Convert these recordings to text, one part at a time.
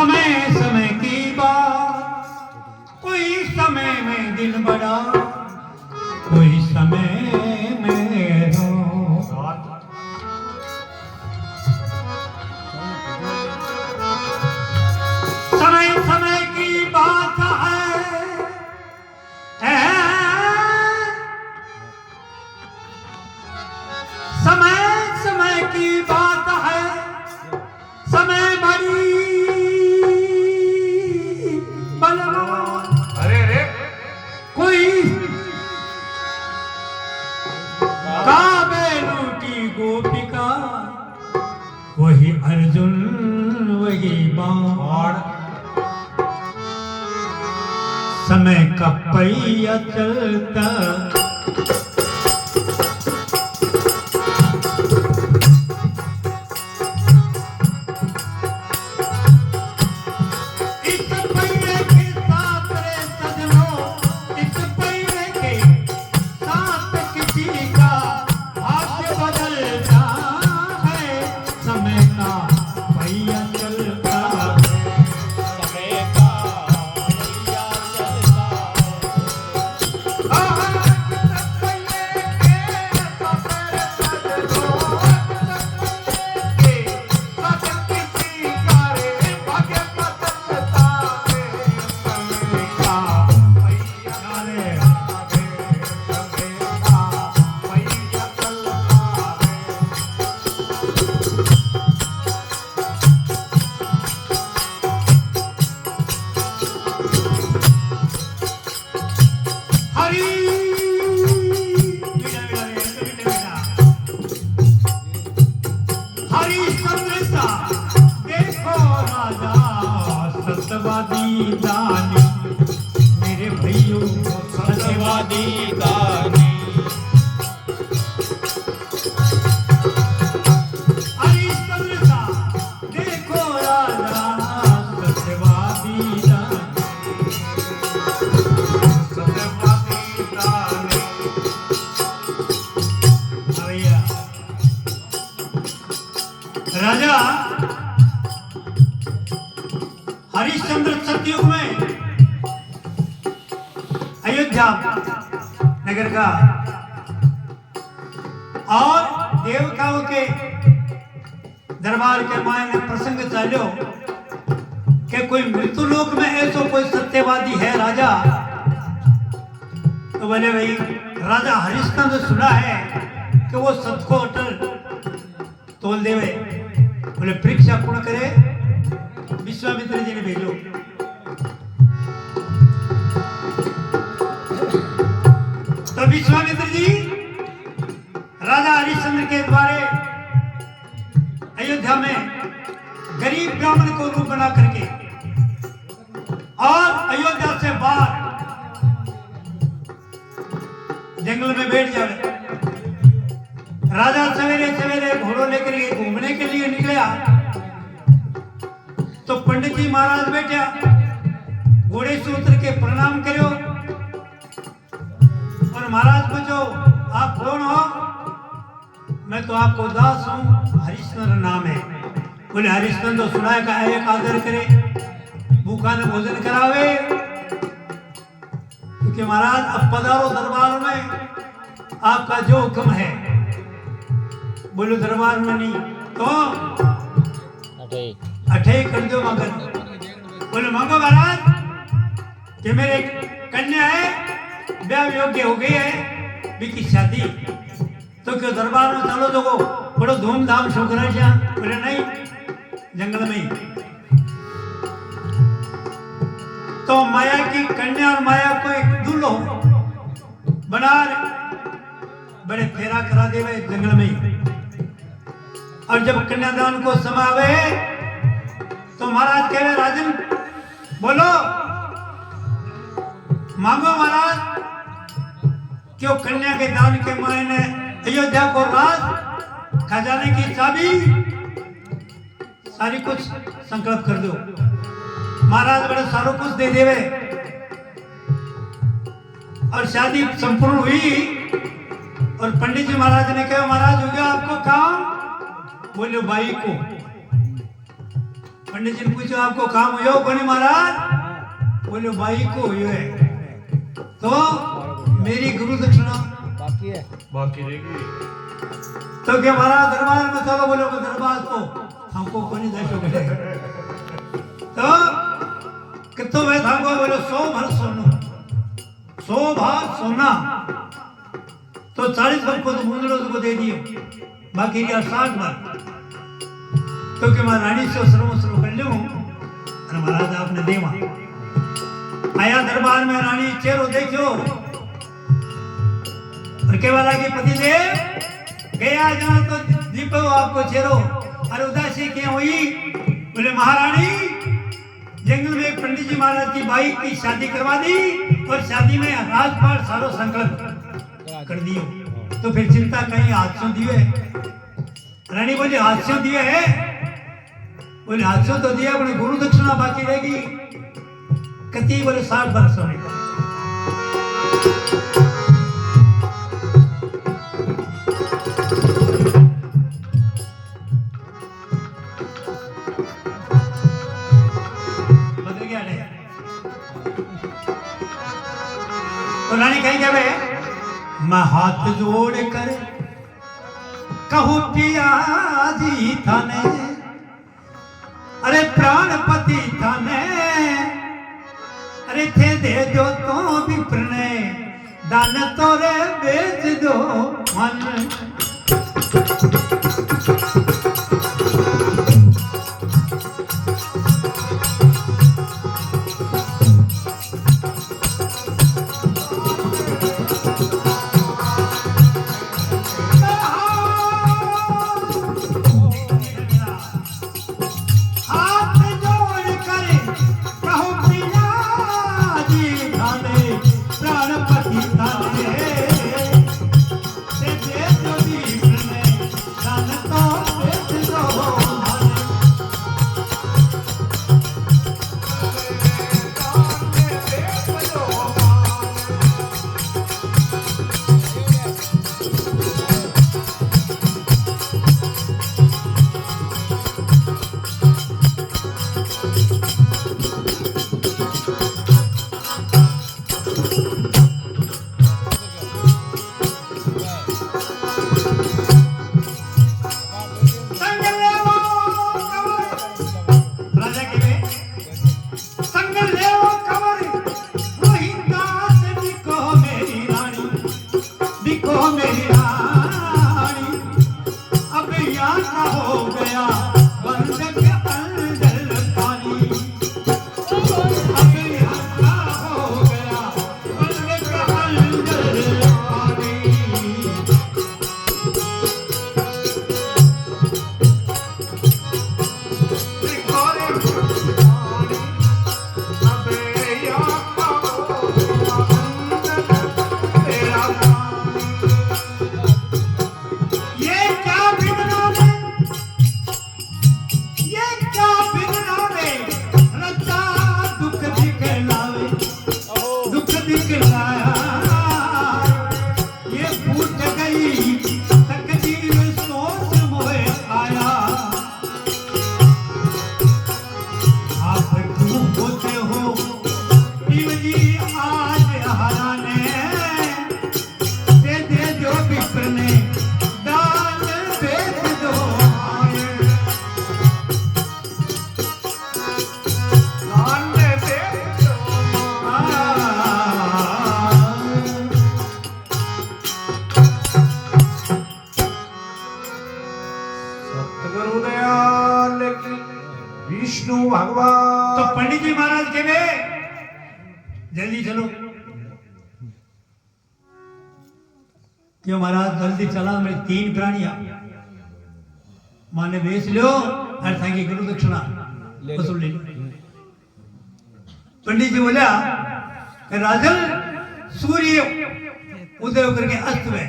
समय समय की बात, कोई समय में दिन बड़ा, कोई समय में रात। समय समय की बात है, समय समय की बात है, समय बड़ी बलवान। अरे कोई काबेलू की गोपिका, वही अर्जुन वही बाण। समय का पहिया चलता, सत्यवादी दानी, मेरे भैयों सत्यवादी दानी। हरिश्चंद्र सा देखो राजा, सत्यवादी दानी, सत्यवादी दानी। भैया राजा हरिश्चंद्र सतयुग में अयोध्या नगर का और देवताओं के दरबार के मायने प्रसंग चलो कि कोई मृत्यु लोक में ऐसा कोई सत्यवादी है राजा। तो बोले भाई राजा हरिश्चंद्र सुना है कि वो सत को अटल तोल देवे। बोले परीक्षा पूर्ण करे, विश्वामित्र जी ने भेजो। तो विश्वामित्र जी राजा हरिश्चंद्र के द्वारे अयोध्या में गरीब ब्राह्मण को रूप बना करके और अयोध्या से बाहर जंगल में बैठ जावे। राजा सवेरे सवेरे घोड़ों लेकर घूमने के लिए निकला तो पंडित जी महाराज बैठा, घोड़े से उतर के प्रणाम करो और महाराज पूछो आप कौन हो? मैं तो आपको दास हूं, हरिश्चंद्र नाम है। बोले हरिश्चंद्र तो सुनाए का एक आदर करे, भूखा ने भोजन करावे। क्योंकि महाराज अब पधारो दरबार में, आपका जो हुक्म है। बोलो दरबार में नहीं तो अठे कर दो मगर। बोले मांगो महाराज कि मेरे कन्या है, ब्याह योग्य हो गई है, बिकी शादी। तो क्यों दरबार में चलो तो बड़ो धूमधाम शोक रहा। बोले नहीं, जंगल में। तो माया की कन्या और माया को एक दुल्हो बना बड़े फेरा करा देवे जंगल में। और जब कन्यादान को समय आवे तो महाराज कहे राजन बोलो मांगो महाराज, क्यों कन्या के दान के मायने अयोध्या को राज खजाने की चाबी सारी कुछ संकल्प कर दो। महाराज बड़े सारो कुछ दे देवे और शादी संपूर्ण हुई। और पंडित जी महाराज ने कहा महाराज हो गया आपको काम? बोले बाई को पंडित जी ने पूछा आपको काम हुआ कोनी महाराज? बोले भाई को हुआ है। तो मेरी गुरु दक्षिणा बाकी रहेगी। तो क्या महाराज दरबार में चलो? बोले दरबार तो हमको कोनी दशो मिले। तो कितो मैं थाको? बोले 100 भर सोना, 100 भार सोना। तो 40 भर को तो मुंदड़ो को दे दियो, बाकी क्या 60 भर। तो कि मैं रानी से शुरू कर लूं और महाराज आपने देवा। आया दरबार में रानी चेहरो देखो और के वाला के पति देव गया जहां तो दीपो आपको चेहरो और उदासी क्यों हुई? बोले महारानी जंगल में पंडित जी महाराज की बाई की शादी करवा दी और शादी में राजपाट सारो संकल्प कर दियो। तो फिर चिंता कहीं हादसों दिए? रानी बोली हादसों दिए है? बोले हादसों तो दिया, अपने गुरु दक्षिणा बाकी रहेगी। कति? बोले 60 वर्ष होने का। बदल गया नहीं? तो रानी कहीं क्या वे? मैं हाथ जोड़ कर कहूं पिया जी थाने, अरे प्राणपति थाने, अरे थे दे दो तो विप्रने दान तोरे बेच दो मन। विष्णु भगवान। तो पंडित जी महाराज के वे जल्दी चलो। क्यों महाराज जल्दी चला? मेरे 3 प्राणियां माने बेच लो और थाकी गुरु दक्षिणा वसूल ले लो। पंडित जी बोला राजन सूर्य उदय होकर के अस्त में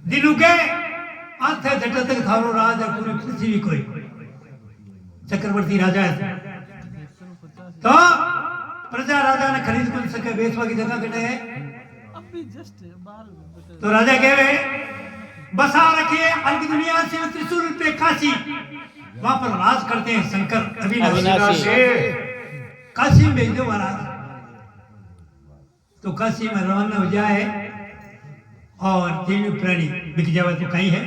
दिनों के अंत है जट तक थारो राज और पूरी पृथ्वी कोई चक्रवर्ती राजा है। तो प्रजा राजा ने खरीद कर सके बेचवा की जगह कटे है। तो राजा कह रहे बसा रखिए अलग दुनिया से त्रिशूल पे काशी वहां पर वास करते हैं शंकर अविनाशी। अविनाशी। काशी में भेज दो महाराज। तो काशी में रवाना हो जाए और तीन प्राणी बिक जावे तो कहीं है।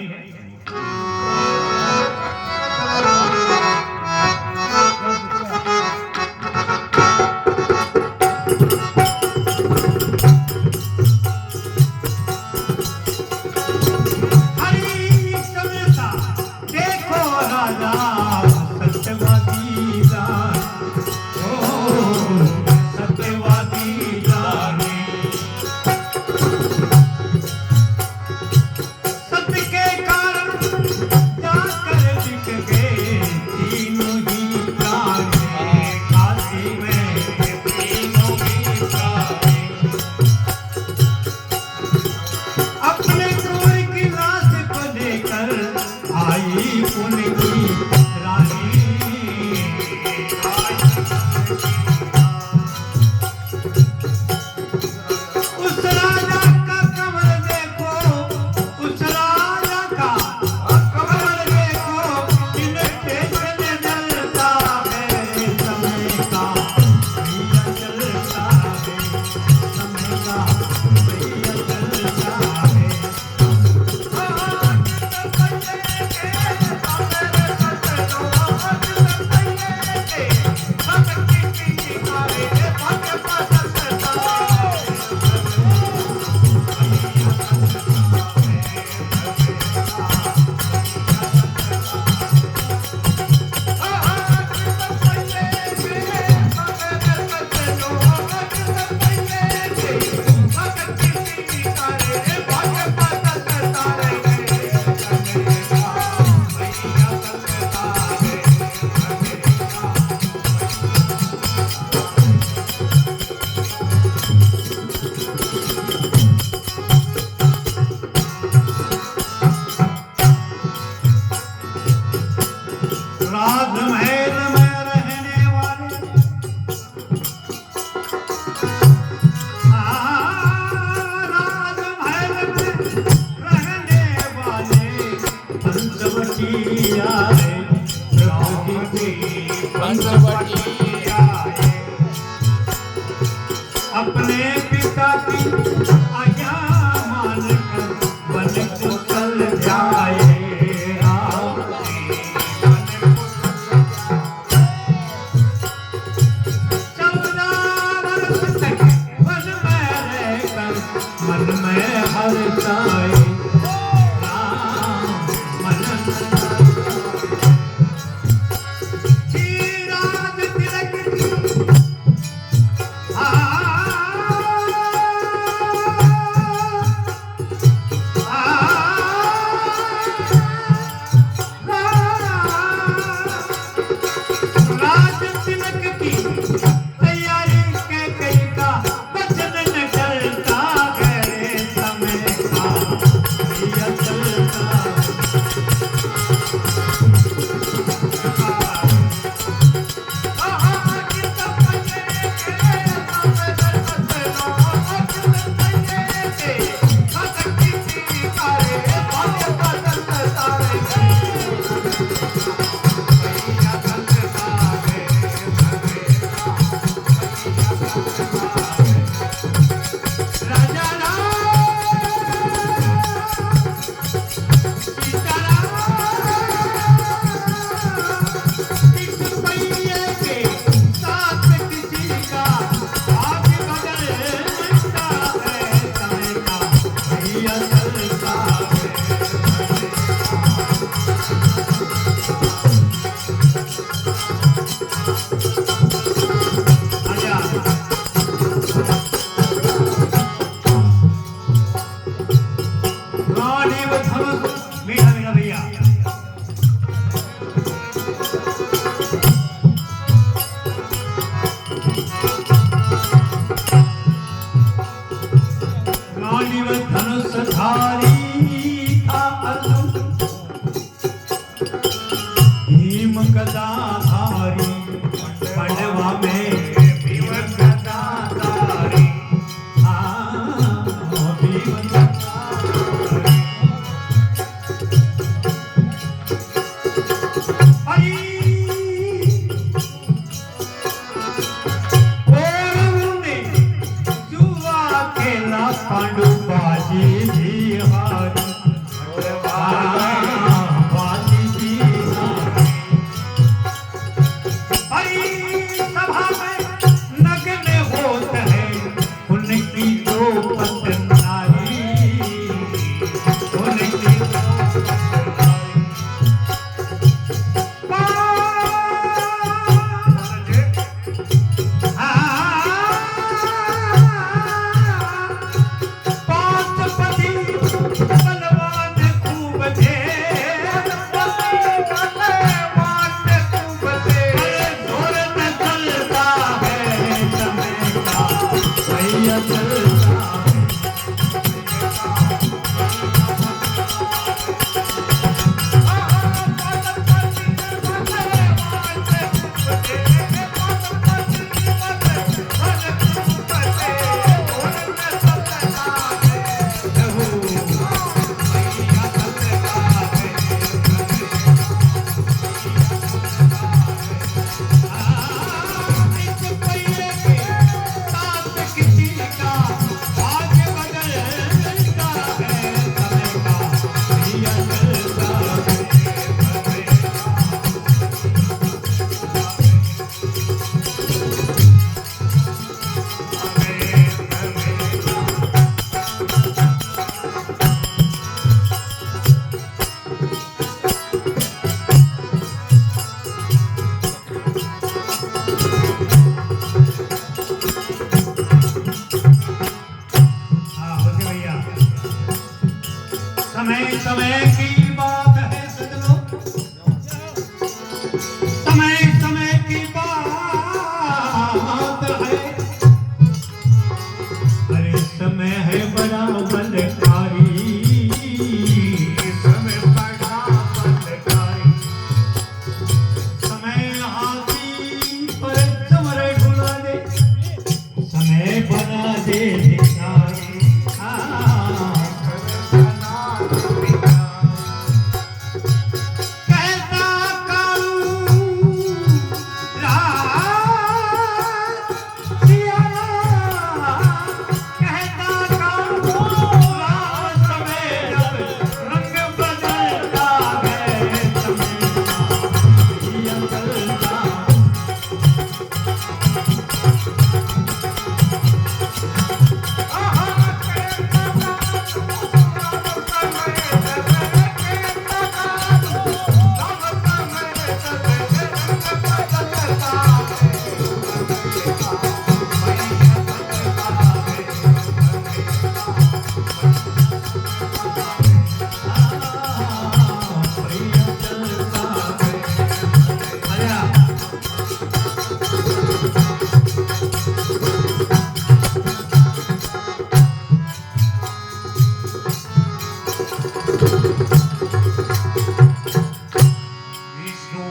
अपने पिता की आज्ञा मानकर वन को चल जाए। 14 वर्ष तक वन में रहकर मन में हर्षाए।哎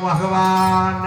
ભગવાન